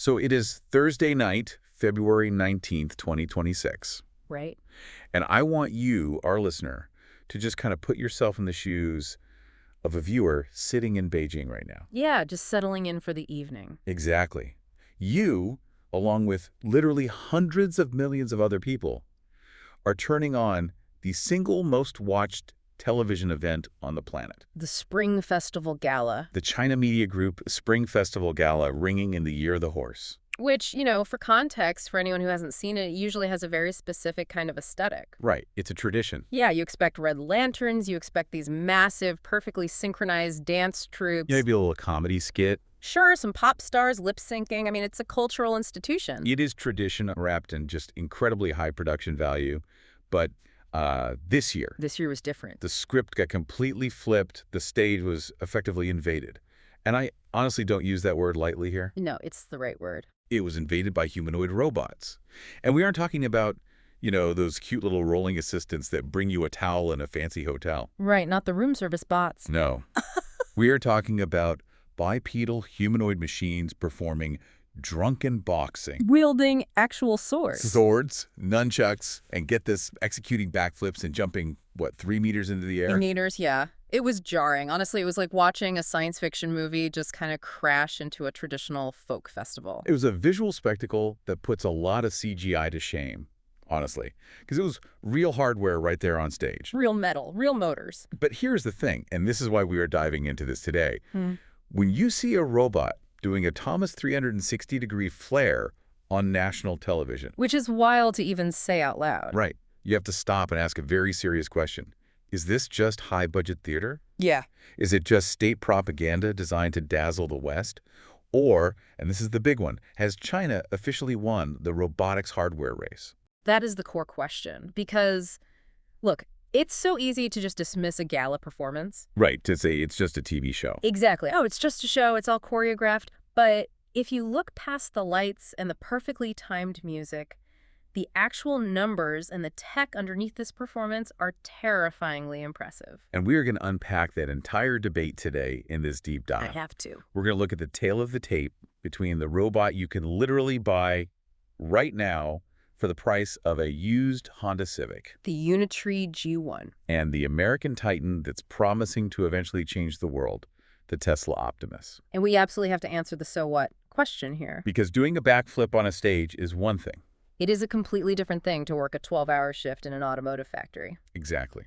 So it is Thursday night, February 19th, 2026. Right. And I want you, our listener, to just kind of put yourself in the shoes of a viewer sitting in Beijing right now. Yeah, just settling in for the evening. Exactly. You, along with literally hundreds of millions of other people, are turning on the single most watched television event on the planet. The Spring Festival Gala. The China media group Spring Festival Gala, ringing in the Year of the Horse. Which, for context, for anyone who hasn't seen it, usually has a very specific kind of aesthetic. Right. It's a tradition. Yeah, you expect red lanterns, you expect these massive, perfectly synchronized dance troupes. Maybe a little comedy skit. Sure, some pop stars lip-syncing. I mean, it's a cultural institution. It is tradition wrapped in just incredibly high production value. But this year was different. the script got completely flipped. The stage was effectively invaded. And I honestly don't use that word lightly here. No, it's the right word. It was invaded by humanoid robots. And we aren't talking about, those cute little rolling assistants that bring you a towel in a fancy hotel. Right, not the room service bots. No. We are talking about bipedal humanoid machines performing drunken boxing. Wielding actual swords. Swords, nunchucks, and get this, executing backflips and jumping, 3 meters into the air? Meters, yeah. It was jarring. Honestly, it was like watching a science fiction movie just kind of crash into a traditional folk festival. It was a visual spectacle that puts a lot of CGI to shame, honestly, because it was real hardware right there on stage. Real metal, real motors. But here's the thing, and this is why we are diving into this today. When you see a robot doing a Thomas 360-degree flare on national television. Which is wild to even say out loud. Right. You have to stop and ask a very serious question. Is this just high-budget theater? Yeah. Is it just state propaganda designed to dazzle the West? Or, and this is the big one, has China officially won the robotics hardware race? That is the core question. Because, look, it's so easy to just dismiss a gala performance. Right, to say it's just a TV show. Exactly. Oh, it's just a show. It's all choreographed. But if you look past the lights and the perfectly timed music, the actual numbers and the tech underneath this performance are terrifyingly impressive. And we are going to unpack that entire debate today in this deep dive. I have to. We're going to look at the tail of the tape between the robot you can literally buy right now for the price of a used Honda Civic, The Unitree G1. and the American Titan that's promising to eventually change the world, the Tesla Optimus. And we absolutely have to answer the so what question here. Because doing a backflip on a stage is one thing. It is a completely different thing to work a 12-hour shift in an automotive factory. Exactly.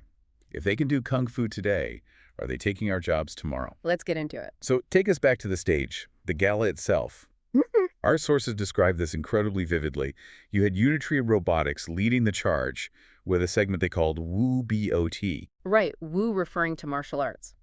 If they can do kung fu today, are they taking our jobs tomorrow? Let's get into it. So take us back to the stage, the gala itself. Our sources describe this incredibly vividly. You had Unitree Robotics leading the charge with a segment they called Woo BOT. Right, Wu referring to martial arts.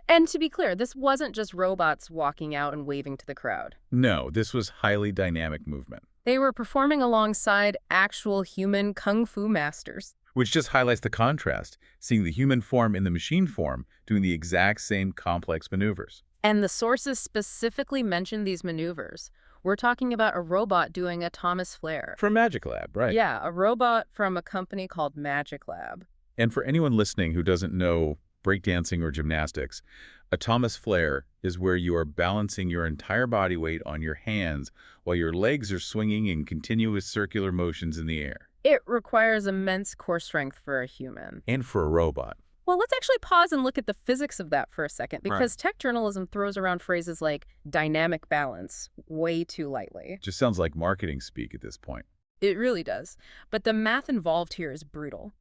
And to be clear, this wasn't just robots walking out and waving to the crowd. No, this was highly dynamic movement, They were performing alongside actual human kung fu masters. which just highlights the contrast, seeing the human form in the machine form doing the exact same complex maneuvers. And the sources specifically mentioned these maneuvers. We're talking about a robot doing a Thomas flare. From MagicLab, right? Yeah, a robot from a company called MagicLab. And for anyone listening who doesn't know breakdancing or gymnastics, a Thomas flare is where you are balancing your entire body weight on your hands while your legs are swinging in continuous circular motions in the air. It requires immense core strength for a human. And for a robot. Well, let's actually pause and look at the physics of that for a second, because Right. tech journalism throws around phrases like dynamic balance way too lightly. Just sounds like marketing speak at this point. It really does. But the math involved here is brutal.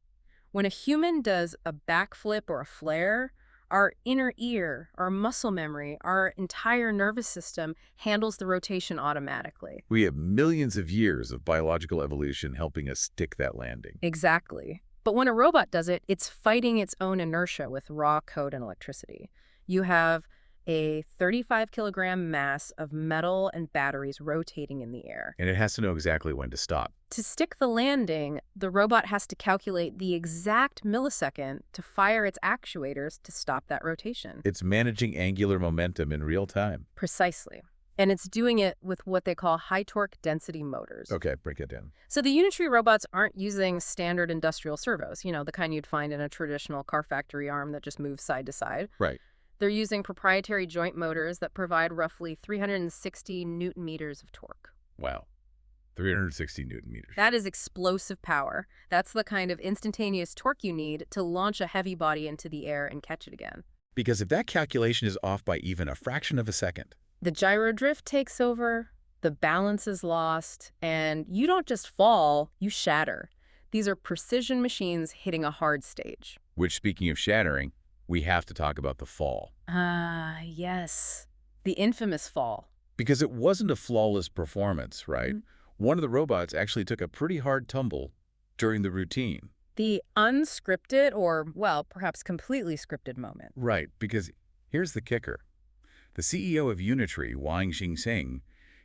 When a human does a backflip or a flare, our inner ear, our muscle memory, our entire nervous system handles the rotation automatically. We have millions of years of biological evolution helping us stick that landing. Exactly. But when a robot does it, it's fighting its own inertia with raw code and electricity. You have a 35-kilogram mass of metal and batteries rotating in the air. And it has to know exactly when to stop. To stick the landing, the robot has to calculate the exact millisecond to fire its actuators to stop that rotation. It's managing angular momentum in real time. Precisely. And it's doing it with what they call high-torque density motors. Okay, break it down. So the Unitree robots aren't using standard industrial servos, the kind you'd find in a traditional car factory arm that just moves side to side. Right. They're using proprietary joint motors that provide roughly 360 newton meters of torque. Wow. 360 Newton meters. That is explosive power. That's the kind of instantaneous torque you need to launch a heavy body into the air and catch it again. Because if that calculation is off by even a fraction of a second, The gyro drift takes over, the balance is lost, and you don't just fall, you shatter. These are precision machines hitting a hard stage. which, speaking of shattering, we have to talk about the fall. Ah, yes. The infamous fall. Because it wasn't a flawless performance, right? One of the robots actually took a pretty hard tumble during the routine. The unscripted, or, well, perhaps completely scripted moment. Right, because here's the kicker. The CEO of Unitree, Wang Xingxing,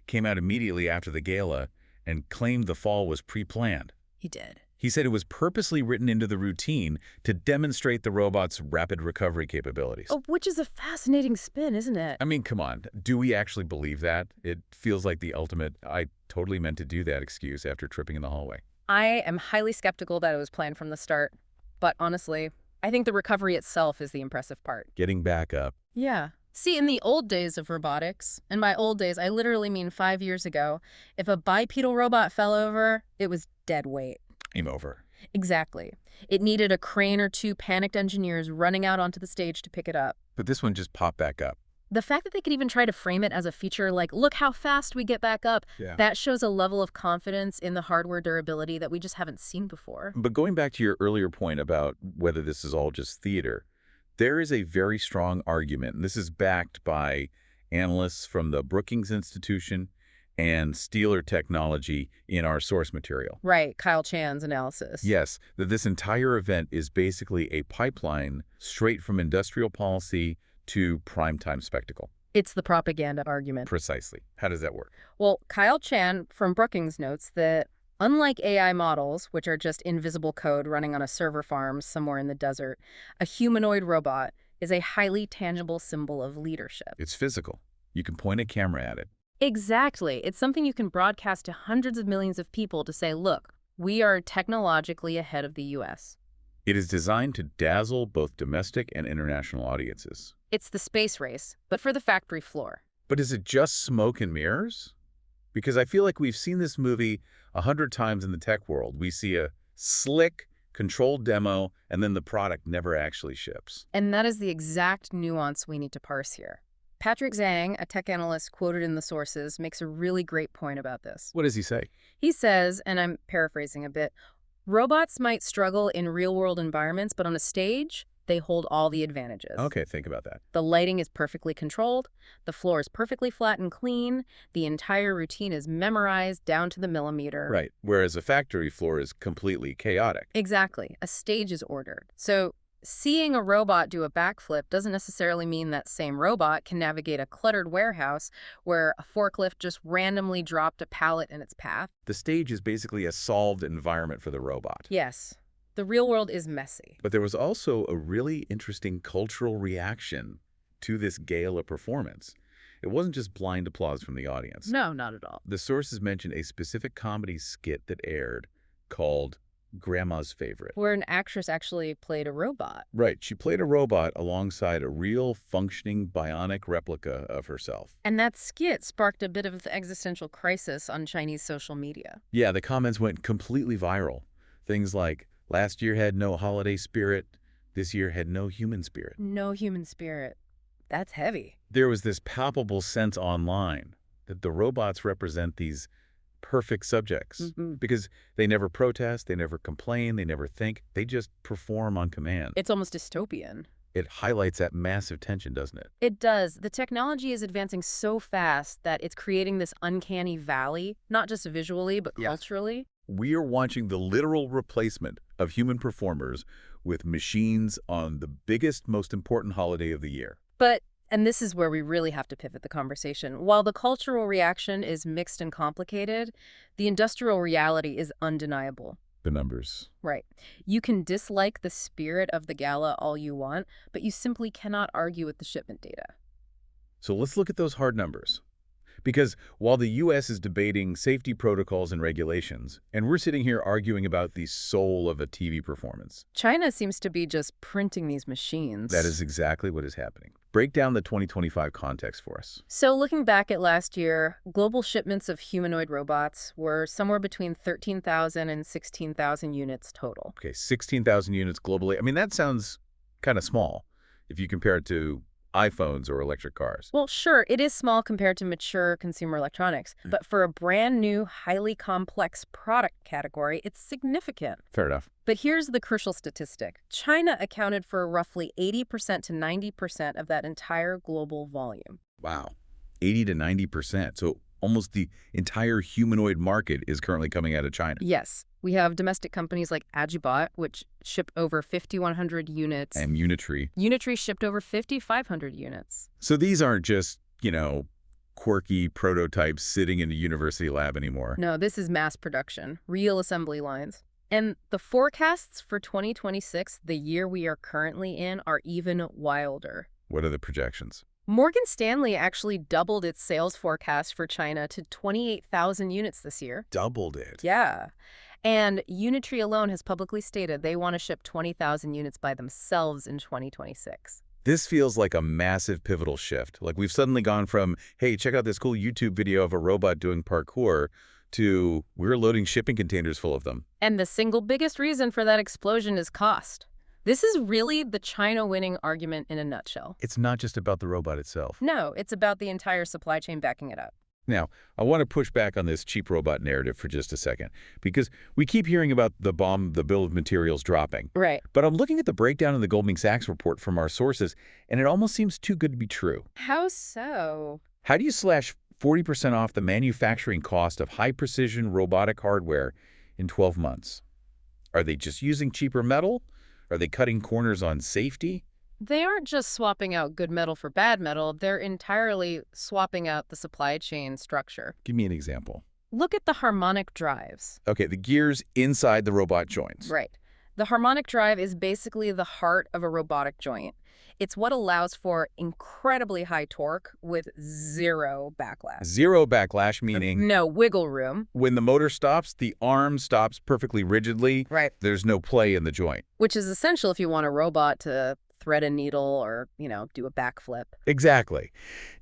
came out immediately after the gala and claimed the fall was pre-planned. He did. He said it was purposely written into the routine to demonstrate the robot's rapid recovery capabilities. Oh, which is a fascinating spin, isn't it? I mean, come on. Do we actually believe that? It feels like the ultimate, I totally meant to do that excuse after tripping in the hallway. I am highly skeptical that it was planned from the start. But honestly, I think the recovery itself is the impressive part. Getting back up. Yeah. See, in the old days of robotics, and by old days, I literally mean 5 years ago, if a bipedal robot fell over, it was dead weight. Game over. Exactly. It needed a crane or two panicked engineers running out onto the stage to pick it up. But this one just popped back up. The fact that they could even try to frame it as a feature like, look how fast we get back up, that shows a level of confidence in the hardware durability that we just haven't seen before. But going back to your earlier point about whether this is all just theater, there is a very strong argument, and this is backed by analysts from the Brookings Institution and Steeler Technology in our source material. Right, Kyle Chan's analysis. Yes, that this entire event is basically a pipeline straight from industrial policy to primetime spectacle. It's the propaganda argument. Precisely. How does that work? Well, Kyle Chan from Brookings notes that unlike AI models, which are just invisible code running on a server farm somewhere in the desert, a humanoid robot is a highly tangible symbol of leadership. It's physical. You can point a camera at it. Exactly. It's something you can broadcast to hundreds of millions of people to say, look, we are technologically ahead of the U.S. It is designed to dazzle both domestic and international audiences. It's the space race, but for the factory floor. But is it just smoke and mirrors? Because I feel like we've seen this movie 100 times in the tech world. We see a slick, controlled demo, and then the product never actually ships. And that is the exact nuance we need to parse here. Patrick Zhang, a tech analyst quoted in the sources, makes a really great point about this. What does he say? He says, and I'm paraphrasing a bit, robots might struggle in real-world environments, but on a stage, they hold all the advantages. Okay, think about that. The lighting is perfectly controlled, the floor is perfectly flat and clean, the entire routine is memorized down to the millimeter. Right, whereas a factory floor is completely chaotic. Exactly. A stage is ordered. So seeing a robot do a backflip doesn't necessarily mean that same robot can navigate a cluttered warehouse where a forklift just randomly dropped a pallet in its path. The stage is basically a solved environment for the robot. Yes. The real world is messy. But there was also a really interesting cultural reaction to this gala performance. It wasn't just blind applause from the audience. No, not at all. The sources mentioned a specific comedy skit that aired called Grandma's Favorite. Where an actress actually played a robot. Right. She played a robot alongside a real functioning bionic replica of herself. And that skit sparked a bit of the existential crisis on Chinese social media. Yeah, the comments went completely viral. Things like, last year had no holiday spirit, this year had no human spirit. No human spirit. That's heavy. There was this palpable sense online that the robots represent these perfect subjects because they never protest, they never complain, they never think, they just perform on command. It's almost dystopian. It highlights that massive tension, doesn't it? It does. The technology is advancing so fast that it's creating this uncanny valley, not just visually, but culturally. We are watching the literal replacement of human performers with machines on the biggest, most important holiday of the year. But, and this is where we really have to pivot the conversation, while the cultural reaction is mixed and complicated, the industrial reality is undeniable. The numbers. Right. You can dislike the spirit of the gala all you want, but you simply cannot argue with the shipment data. So let's look at those hard numbers. Because while the U.S. is debating safety protocols and regulations, and we're sitting here arguing about the soul of a TV performance. China seems to be just printing these machines. That is exactly what is happening. Break down the 2025 context for us. So looking back at last year, global shipments of humanoid robots were somewhere between 13,000 and 16,000 units total. Okay, 16,000 units globally. I mean, that sounds kind of small if you compare it to iPhones or electric cars. Well, sure, it is small compared to mature consumer electronics, but for a brand new, highly complex product category, it's significant. Fair enough. But here's the crucial statistic. China accounted for roughly 80% to 90% of that entire global volume. Wow. 80 to 90%. So almost the entire humanoid market is currently coming out of China. Yes. We have domestic companies like Agibot, which shipped over 5,100 units. And Unitree. Unitree shipped over 5,500 units. So these aren't just, quirky prototypes sitting in a university lab anymore. No, this is mass production, real assembly lines. And the forecasts for 2026, the year we are currently in, are even wilder. What are the projections? Morgan Stanley actually doubled its sales forecast for China to 28,000 units this year. Doubled it. Yeah. And Unitree alone has publicly stated they want to ship 20,000 units by themselves in 2026. This feels like a massive pivotal shift. Like we've suddenly gone from, hey, check out this cool YouTube video of a robot doing parkour, to we're loading shipping containers full of them. And the single biggest reason for that explosion is cost. This is really the China winning argument in a nutshell. It's not just about the robot itself. No, it's about the entire supply chain backing it up. Now, I want to push back on this cheap robot narrative for just a second, because we keep hearing about the bill of materials dropping. Right. But I'm looking at the breakdown in the Goldman Sachs report from our sources, and it almost seems too good to be true. How so? How do you slash 40% off the manufacturing cost of high-precision robotic hardware in 12 months? Are they just using cheaper metal? Are they cutting corners on safety? They aren't just swapping out good metal for bad metal, they're entirely swapping out the supply chain structure. Give me an example. Look at the harmonic drives. Okay, the gears inside the robot joints. Right. The harmonic drive is basically the heart of a robotic joint. It's what allows for incredibly high torque with zero backlash. Zero backlash, meaning no wiggle room. when the motor stops, the arm stops perfectly rigidly. Right. There's no play in the joint. Which is essential if you want a robot to thread a needle or, do a backflip. Exactly.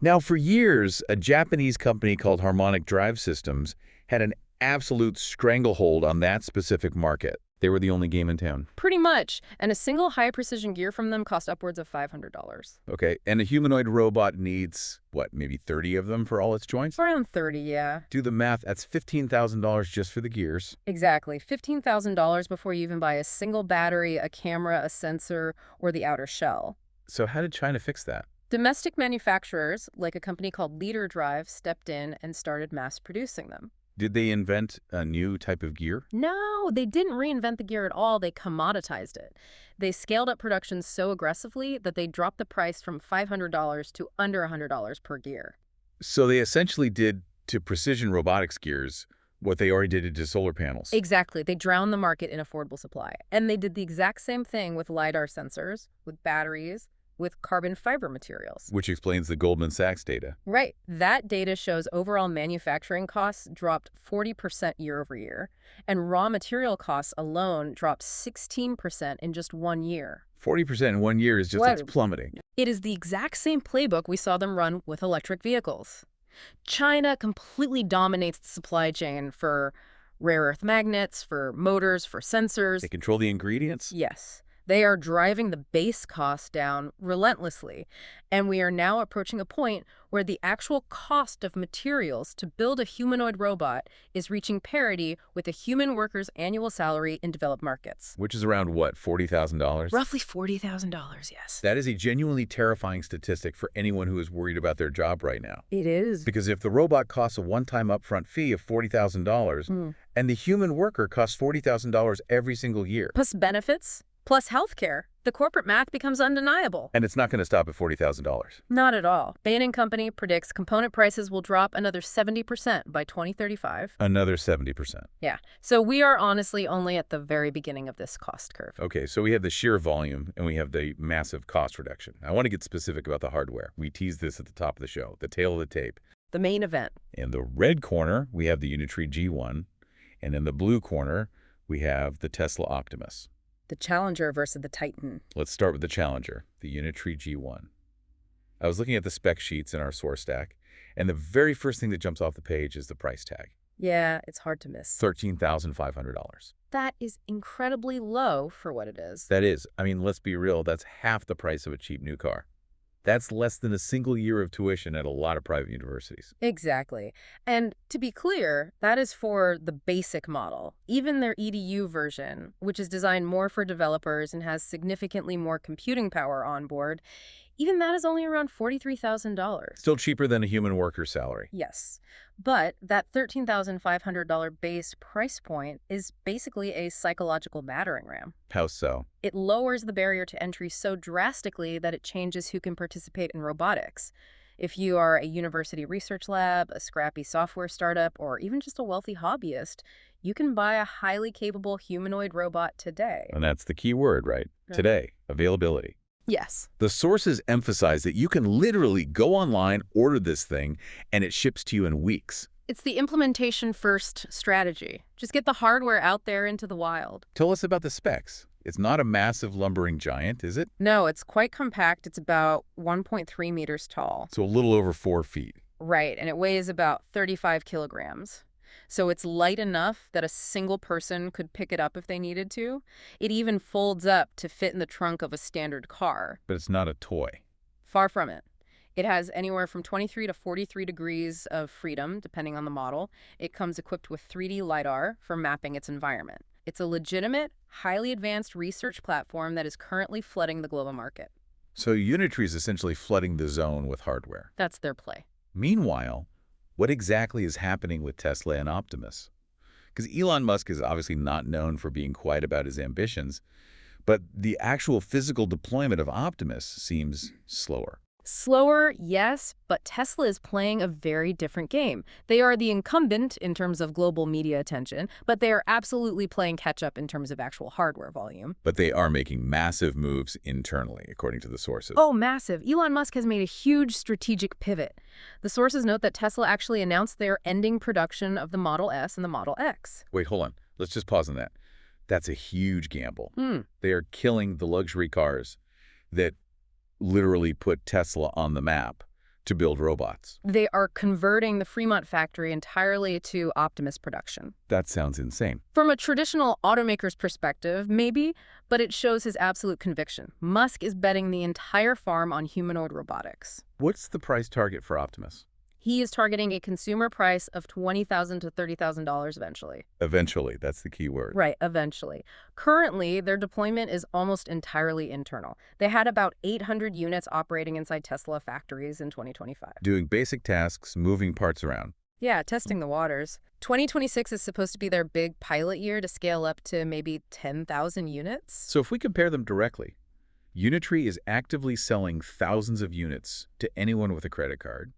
Now, for years, a Japanese company called Harmonic Drive Systems had an absolute stranglehold on that specific market. They were the only game in town. Pretty much. And a single high-precision gear from them cost upwards of $500. Okay, and a humanoid robot needs, what, maybe 30 of them for all its joints? Around 30, yeah. Do the math, that's $15,000 just for the gears. Exactly. $15,000 before you even buy a single battery, a camera, a sensor, or the outer shell. So how did China fix that? Domestic manufacturers, like a company called Leader Drive, stepped in and started mass producing them. Did they invent a new type of gear? No, they didn't reinvent the gear at all. They commoditized it. They scaled up production so aggressively that they dropped the price from $500 to under $100 per gear. So they essentially did to precision robotics gears what they already did to solar panels. Exactly. They drowned the market in affordable supply. And they did the exact same thing with LiDAR sensors, with batteries, with carbon fiber materials. Which explains the Goldman Sachs data. Right. That data shows overall manufacturing costs dropped 40% year over year, and raw material costs alone dropped 16% in just 1 year. 40% in 1 year is just it's plummeting. It is the exact same playbook we saw them run with electric vehicles. China completely dominates the supply chain for rare earth magnets, for motors, for sensors. They control the ingredients? Yes. They are driving the base cost down relentlessly, and we are now approaching a point where the actual cost of materials to build a humanoid robot is reaching parity with a human worker's annual salary in developed markets. Which is around, what, $40,000? Roughly $40,000, yes. That is a genuinely terrifying statistic for anyone who is worried about their job right now. It is. Because if the robot costs a one-time upfront fee of $40,000, and the human worker costs $40,000 every single year. Plus benefits, plus healthcare, the corporate math becomes undeniable. And it's not going to stop at $40,000. Not at all. Bain & Company predicts component prices will drop another 70% by 2035. Another 70%. Yeah. So we are honestly only at the very beginning of this cost curve. Okay, so we have the sheer volume and we have the massive cost reduction. I want to get specific about the hardware. We teased this at the top of the show, the tail of the tape. The main event. In the red corner, we have the Unitree G1. And in the blue corner, we have the Tesla Optimus. The Challenger versus the Titan. Let's start with the Challenger, the Unitree G1. I was looking at the spec sheets in our source stack, and the very first thing that jumps off the page is the price tag. Yeah, it's hard to miss. $13,500. That is incredibly low for what it is. That is, I mean, let's be real, that's half the price of a cheap new car. That's less than a single year of tuition at a lot of private universities. Exactly. And to be clear, that is for the basic model. Even their EDU version, which is designed more for developers and has significantly more computing power on board, even that is only around $43,000. Still cheaper than a human worker's salary. Yes. But that $13,500 base price point is basically a psychological battering ram. How so? It lowers the barrier to entry so drastically that it changes who can participate in robotics. If you are a university research lab, a scrappy software startup, or even just a wealthy hobbyist, you can buy a highly capable humanoid robot today. And that's the key word, right? Right. Today, availability. Yes. The sources emphasize that you can literally go online, order this thing, and it ships to you in weeks. It's the implementation first strategy. Just get the hardware out there into the wild. Tell us about the specs. It's not a massive lumbering giant, is it? No, it's quite compact. It's about 1.3 meters tall. So a little over 4 feet. Right, and it weighs about 35 kilograms. So it's light enough that a single person could pick it up if they needed to. It even folds up to fit in the trunk of a standard car. But it's not a toy. Far from it. It has anywhere from 23 to 43 degrees of freedom, depending on the model. It comes equipped with 3D LiDAR for mapping its environment. It's a legitimate, highly advanced research platform that is currently flooding the global market. So Unitree is essentially flooding the zone with hardware. That's their play. Meanwhile, what exactly is happening with Tesla and Optimus? Because Elon Musk is obviously not known for being quiet about his ambitions, but the actual physical deployment of Optimus seems slower. Slower, yes, but Tesla is playing a very different game. They are the incumbent in terms of global media attention, but they are absolutely playing catch-up in terms of actual hardware volume. But they are making massive moves internally, according to the sources. Oh, massive. Elon Musk has made a huge strategic pivot. The sources note that Tesla actually announced they are ending production of the Model S and the Model X. Wait, hold on. Let's just pause on that. That's a huge gamble. Hmm. They are killing the luxury cars that literally put Tesla on the map to build robots. They are converting the Fremont factory entirely to Optimus production. That sounds insane. From a traditional automaker's perspective, maybe, but it shows his absolute conviction. Musk is betting the entire farm on humanoid robotics. What's the price target for Optimus? He is targeting a consumer price of $20,000 to $30,000 eventually. Eventually, that's the key word. Right, eventually. Currently, their deployment is almost entirely internal. They had about 800 units operating inside Tesla factories in 2025. Doing basic tasks, moving parts around. Yeah, testing the waters. 2026 is supposed to be their big pilot year to scale up to maybe 10,000 units. So if we compare them directly, Unitree is actively selling thousands of units to anyone with a credit card,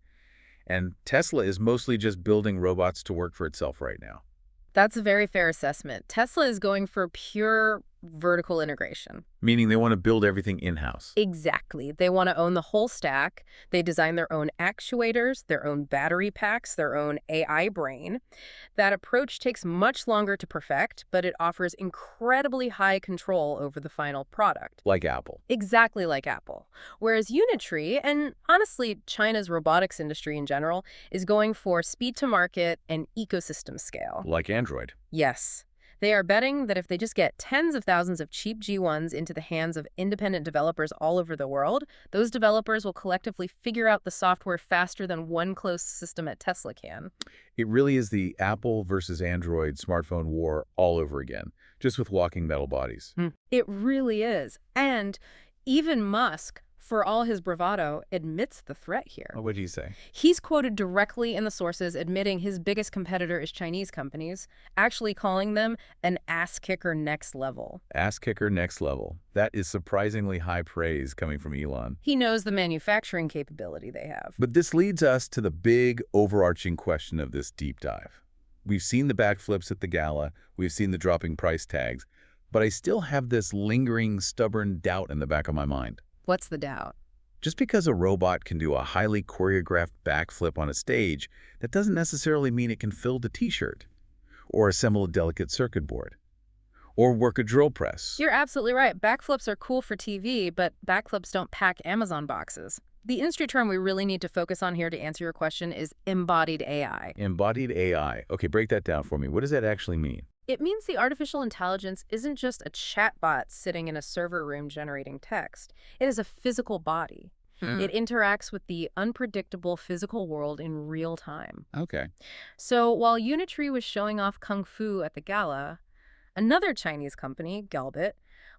and Tesla is mostly just building robots to work for itself right now. That's a very fair assessment. Tesla is going for pure vertical integration. Meaning they want to build everything in-house. Exactly. They want to own the whole stack. They design their own actuators, their own battery packs, their own AI brain. That approach takes much longer to perfect, but it offers incredibly high control over the final product. Like Apple. Exactly like Apple. Whereas Unitree, and honestly China's robotics industry in general, is going for speed to market and ecosystem scale. Like Android. Yes. They are betting that if they just get tens of thousands of cheap G1s into the hands of independent developers all over the world, those developers will collectively figure out the software faster than one closed system at Tesla can. It really is the Apple versus Android smartphone war all over again, just with walking metal bodies. It really is. And even Musk, for all his bravado, admits the threat here. What did he say? He's quoted directly in the sources admitting his biggest competitor is Chinese companies, actually calling them an ass-kicker next level. Ass-kicker next level. That is surprisingly high praise coming from Elon. He knows the manufacturing capability they have. But this leads us to the big overarching question of this deep dive. We've seen the backflips at the gala, we've seen the dropping price tags, but I still have this lingering, stubborn doubt in the back of my mind. What's the doubt? Just because a robot can do a highly choreographed backflip on a stage, that doesn't necessarily mean it can fill a t-shirt, or assemble a delicate circuit board, or work a drill press. You're absolutely right. Backflips are cool for TV, but backflips don't pack Amazon boxes. The industry term we really need to focus on here to answer your question is embodied AI. Embodied AI. Okay, break that down for me. What does that actually mean? It means the artificial intelligence isn't just a chatbot sitting in a server room generating text. It is a physical body. It interacts with the unpredictable physical world in real time. Okay. So while Unitree was showing off Kung Fu at the gala, another Chinese company, Galbit,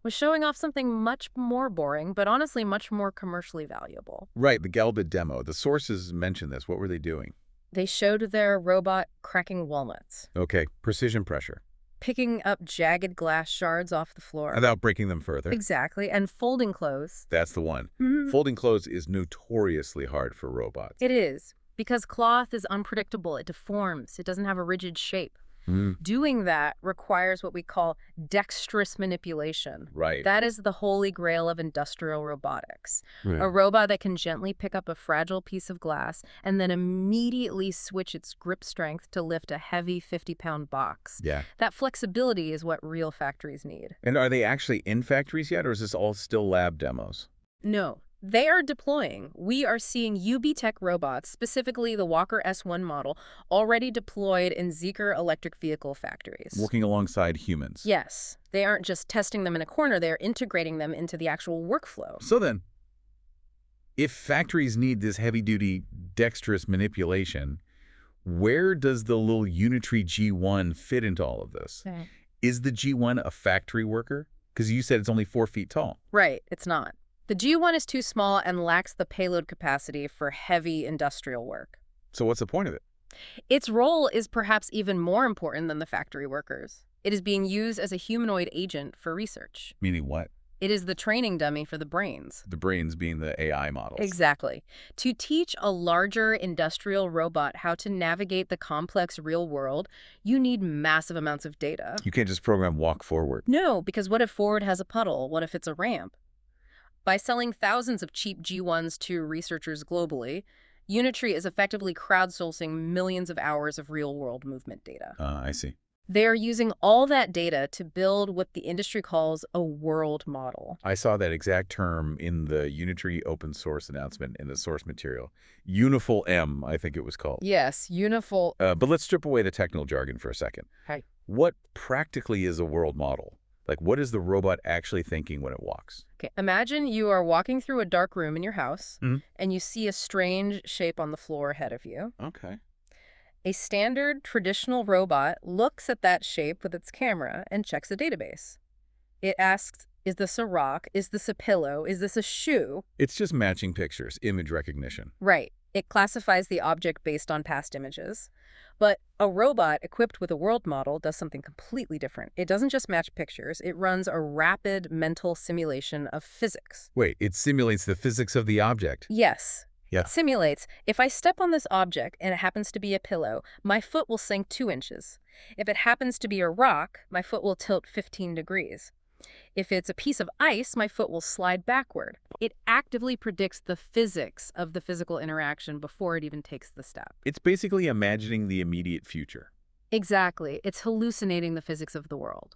was showing off something much more boring, but honestly much more commercially valuable. Right, the Galbit demo. The sources mentioned this. What were they doing? They showed their robot cracking walnuts, Okay, precision pressure. picking up jagged glass shards off the floor. Without breaking them further. Exactly, and folding clothes. That's the one. Mhm. Folding clothes is notoriously hard for robots. It is, because cloth is unpredictable. It deforms. It doesn't have a rigid shape. Mm, Doing that requires what we call dexterous manipulation. right. That is the holy grail of industrial robotics. Right. A robot that can gently pick up a fragile piece of glass and then immediately switch its grip strength to lift a heavy 50-pound box. Yeah. That flexibility is what real factories need. And are they actually in factories yet, or is this all still lab demos? No, they are deploying. We are seeing UB Tech robots, specifically the Walker S1 model, already deployed in Zeekr electric vehicle factories. Working alongside humans. Yes, they aren't just testing them in a corner, they're integrating them into the actual workflow. So then, if factories need this heavy-duty dexterous manipulation, where does the little Unitree G1 fit into all of this? Right. Is the G1 a factory worker? Because you said it's only 4 feet tall. Right, it's not. The G1 is too small and lacks the payload capacity for heavy industrial work. So what's the point of it? Its role is perhaps even more important than the factory workers. It is being used as a humanoid agent for research. Meaning what? It is the training dummy for the brains. The brains being the AI models. Exactly. To teach a larger industrial robot how to navigate the complex real world, you need massive amounts of data. You can't just program walk forward. No, because what if forward has a puddle? What if it's a ramp? By selling thousands of cheap G1s to researchers globally, Unitree is effectively crowdsourcing millions of hours of real-world movement data. I see. They are using all that data to build what the industry calls a world model. I saw that exact term in the Unitree open source announcement in the source material. Uniful M, I think it was called. Yes, Uniful. But let's strip away the technical jargon for a second. Right. What practically is a world model? Like, what is the robot actually thinking when it walks? Okay, imagine you are walking through a dark room in your house, Mhm. and you see a strange shape on the floor ahead of you. Okay. A standard traditional robot looks at that shape with its camera and checks a database. It asks, is this a rock? Is this a pillow? Is this a shoe? It's just matching pictures, image recognition. Right. It classifies the object based on past images. But a robot equipped with a world model does something completely different. It doesn't just match pictures. It runs a rapid mental simulation of physics. Wait, it simulates the physics of the object. Yes. Yeah. It simulates, if I step on this object and it happens to be a pillow, my foot will sink 2 inches. If it happens to be a rock, my foot will tilt 15 degrees. If it's a piece of ice, my foot will slide backward. It actively predicts the physics of the physical interaction before it even takes the step. It's basically imagining the immediate future. Exactly. It's hallucinating the physics of the world.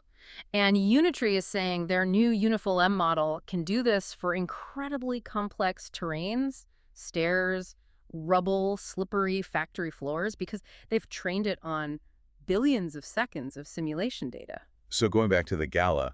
And Unitree is saying their new Uniful M model can do this for incredibly complex terrains, stairs, rubble, slippery factory floors, because they've trained it on billions of seconds of simulation data. So going back to the gala,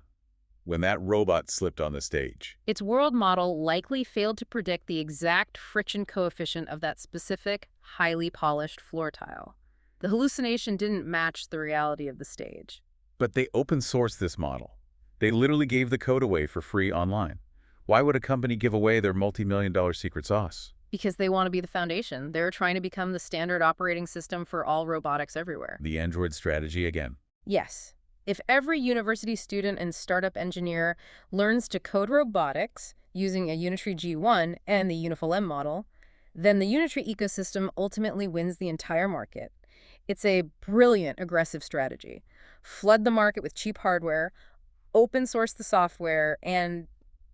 when that robot slipped on the stage, Its world model likely failed to predict the exact friction coefficient of that specific, highly polished floor tile. The hallucination didn't match the reality of the stage. but they open sourced this model. They literally gave the code away for free online. Why would a company give away their multi-million-dollar secret sauce? Because they want to be the foundation. They're trying to become the standard operating system for all robotics everywhere. The Android strategy again. Yes. If every university student and startup engineer learns to code robotics using a Unitree G1 and the Uniful M model, then the Unitree ecosystem ultimately wins the entire market. It's a brilliant, aggressive strategy. Flood the market with cheap hardware, open source the software, and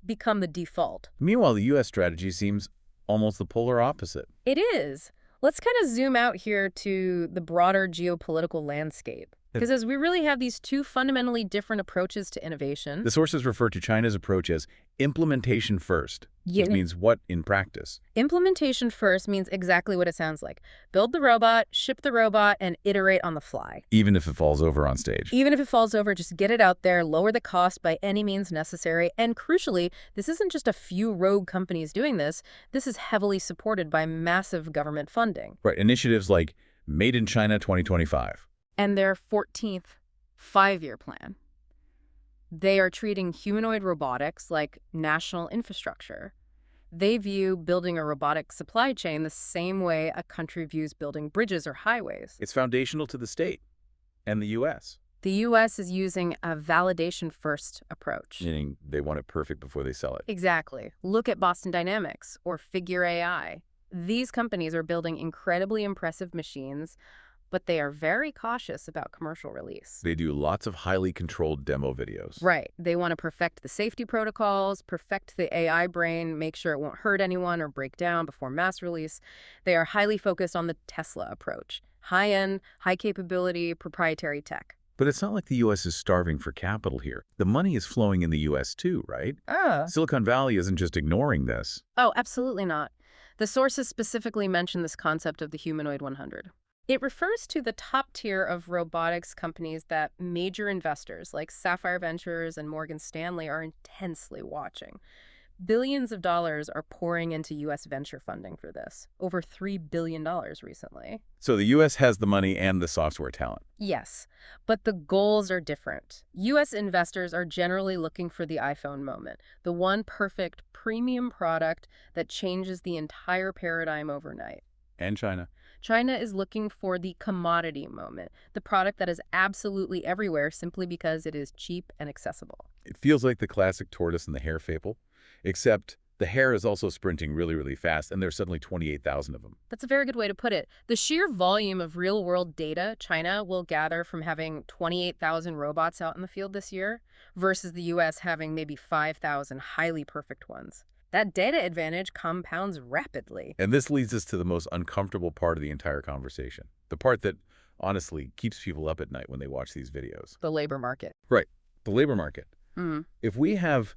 become the default. Meanwhile, the U.S. strategy seems almost the polar opposite. It is. Let's kind of zoom out here to the broader geopolitical landscape. Because as we really have these two fundamentally different approaches to innovation. The sources refer to China's approach as implementation first, which Yeah. means what in practice? Implementation first means exactly what it sounds like. Build the robot, ship the robot, and iterate on the fly. Even if it falls over on stage. Even if it falls over, just get it out there, lower the cost by any means necessary. And crucially, this isn't just a few rogue companies doing this. This is heavily supported by massive government funding. Right, initiatives like Made in China 2025. And their 14th five-year plan. They are treating humanoid robotics like national infrastructure. They view building a robotic supply chain the same way a country views building bridges or highways. It's foundational to the state and the U.S. The U.S. is using a validation-first approach. Meaning they want it perfect before they sell it. Exactly. Look at Boston Dynamics or Figure AI. These companies are building incredibly impressive machines, but they are very cautious about commercial release. They do lots of highly controlled demo videos. Right. They want to perfect the safety protocols, perfect the AI brain, make sure it won't hurt anyone or break down before mass release. They are highly focused on the Tesla approach. High-end, high-capability, proprietary tech. But it's not like the U.S. is starving for capital here. The money is flowing in the U.S. too, right? Silicon Valley isn't just ignoring this. Oh, absolutely not. The sources specifically mention this concept of the humanoid 100. It refers to the top tier of robotics companies that major investors like Sapphire Ventures and Morgan Stanley are intensely watching. Billions of dollars are pouring into U.S. venture funding for this, over $3 billion recently. So the U.S. has the money and the software talent. Yes, but the goals are different. U.S. investors are generally looking for the iPhone moment, the one perfect premium product that changes the entire paradigm overnight. And China. China is looking for the commodity moment, the product that is absolutely everywhere simply because it is cheap and accessible. It feels like the classic tortoise and the hare fable, except the hare is also sprinting really, really fast, and there's suddenly 28,000 of them. That's a very good way to put it. The sheer volume of real-world data China will gather from having 28,000 robots out in the field this year versus the U.S. having maybe 5,000 highly perfect ones. That data advantage compounds rapidly. And this leads us to the most uncomfortable part of the entire conversation. The part that, honestly, keeps people up at night when they watch these videos. The labor market. Right. The labor market. Mm. If we have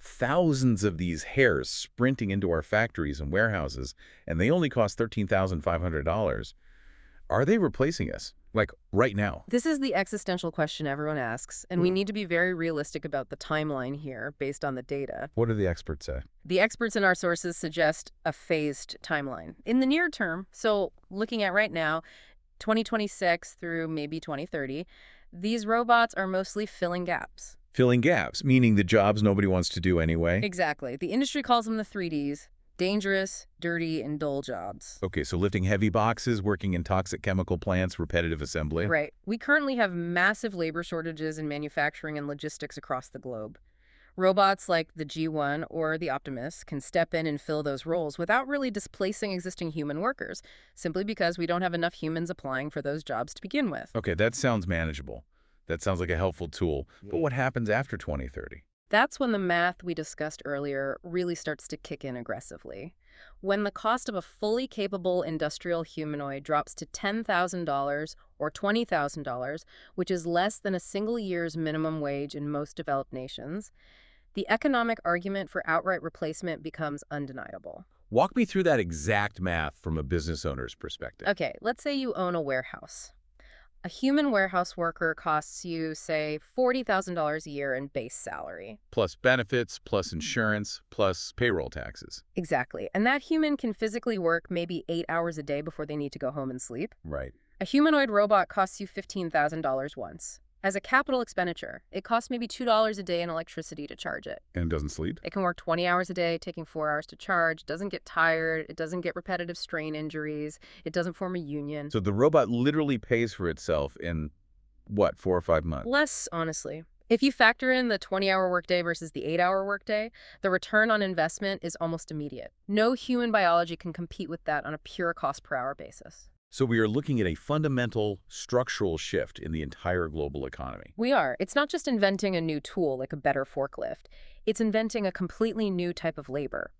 thousands of these hares sprinting into our factories and warehouses, and they only cost $13,500, are they replacing us? Like, right now? This is the existential question everyone asks, and we need to be very realistic about the timeline here based on the data. What do the experts say? The experts in our sources suggest a phased timeline. In the near term, so looking at right now, 2026 through maybe 2030, these robots are mostly filling gaps. Filling gaps, meaning the jobs nobody wants to do anyway? Exactly. The industry calls them the 3Ds. Dangerous, dirty, and dull jobs. Okay, so lifting heavy boxes, working in toxic chemical plants, repetitive assembly. Right. We currently have massive labor shortages in manufacturing and logistics across the globe. Robots like the G1 or the Optimus can step in and fill those roles without really displacing existing human workers, simply because we don't have enough humans applying for those jobs to begin with. Okay, that sounds manageable. That sounds like a helpful tool. But what happens after 2030? That's when the math we discussed earlier really starts to kick in aggressively. When the cost of a fully capable industrial humanoid drops to $10,000 or $20,000, which is less than a single year's minimum wage in most developed nations, the economic argument for outright replacement becomes undeniable. Walk me through that exact math from a business owner's perspective. Okay, let's say you own a warehouse. A human warehouse worker costs you, say, $40,000 a year in base salary. Plus benefits, plus insurance, plus payroll taxes. Exactly. And that human can physically work maybe 8 hours a day before they need to go home and sleep. Right. A humanoid robot costs you $15,000 once. As a capital expenditure, it costs maybe $2 a day in electricity to charge it. And it doesn't sleep? It can work 20 hours a day, taking 4 hours to charge, doesn't get tired, it doesn't get repetitive strain injuries, it doesn't form a union. So the robot literally pays for itself in, what, 4 or 5 months? Less, honestly. If you factor in the 20-hour workday versus the 8-hour workday, the return on investment is almost immediate. No human biology can compete with that on a pure cost-per-hour basis. So we are looking at a fundamental structural shift in the entire global economy. We are. It's not just inventing a new tool like a better forklift. It's inventing a completely new type of labor.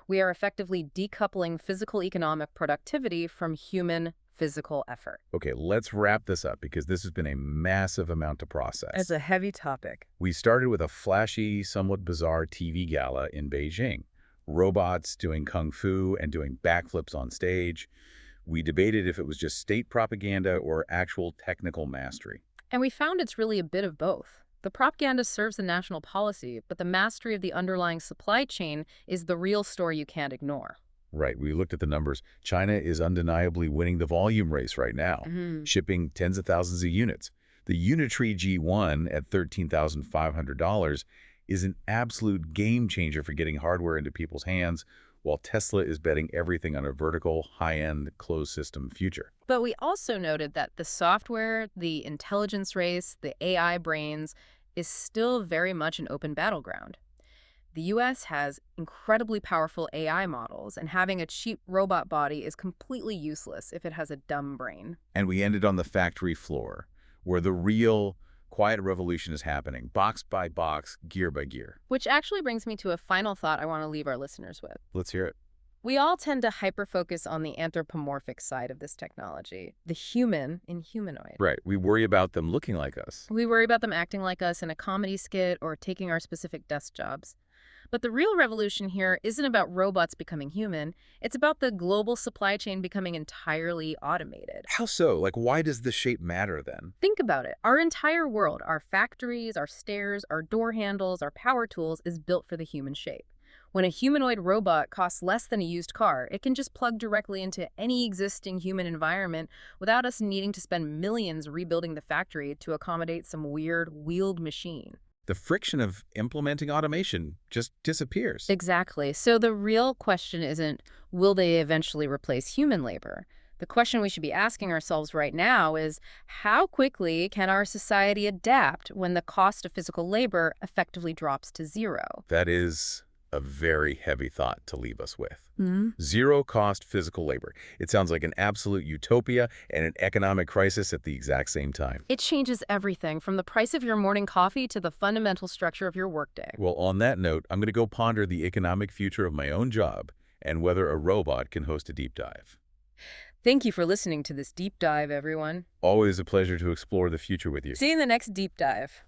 We are effectively decoupling physical economic productivity from human physical effort. Okay, let's wrap this up because this has been a massive amount to It's process. a heavy topic. We started with a flashy, somewhat bizarre TV gala in Beijing. Robots doing kung fu and doing backflips on stage. We debated if it was just state propaganda or actual technical mastery. And we found it's really a bit of both. The propaganda serves the national policy, but the mastery of the underlying supply chain is the real story you can't ignore. Right, we looked at the numbers. China is undeniably winning the volume race right now, Mhm. shipping tens of thousands of units. The Unitree G1 at $13,500 is an absolute game changer for getting hardware into people's hands, while Tesla is betting everything on a vertical, high-end, closed-system future. But we also noted that the software, the intelligence race, the AI brains is still very much an open battleground. The US has incredibly powerful AI models, and having a cheap robot body is completely useless if it has a dumb brain. And we ended on the factory floor, where the real quiet revolution is happening, box by box, gear by gear. Which actually brings me to a final thought I want to leave our listeners with. Let's hear it. We all tend to hyper-focus on the anthropomorphic side of this technology, the human in humanoid. Right, we worry about them looking like us. We worry about them acting like us in a comedy skit or taking our specific desk jobs. But the real revolution here isn't about robots becoming human. It's about the global supply chain becoming entirely automated. How so? Like, why does the shape matter then? Think about it. Our entire world, our factories, our stairs, our door handles, our power tools is built for the human shape. When a humanoid robot costs less than a used car, it can just plug directly into any existing human environment without us needing to spend millions rebuilding the factory to accommodate some weird wheeled machine. The friction of implementing automation just disappears. Exactly. So the real question isn't, will they eventually replace human labor? The question we should be asking ourselves right now is, how quickly can our society adapt when the cost of physical labor effectively drops to zero? That is a very heavy thought to leave us with. Hmm. Zero-cost physical labor. It sounds like an absolute utopia and an economic crisis at the exact same time. It changes everything from the price of your morning coffee to the fundamental structure of your workday. Well, on that note, I'm going to go ponder the economic future of my own job and whether a robot can host a deep dive. Thank you for listening to this deep dive, everyone. Always a pleasure to explore the future with you. See you in the next deep dive.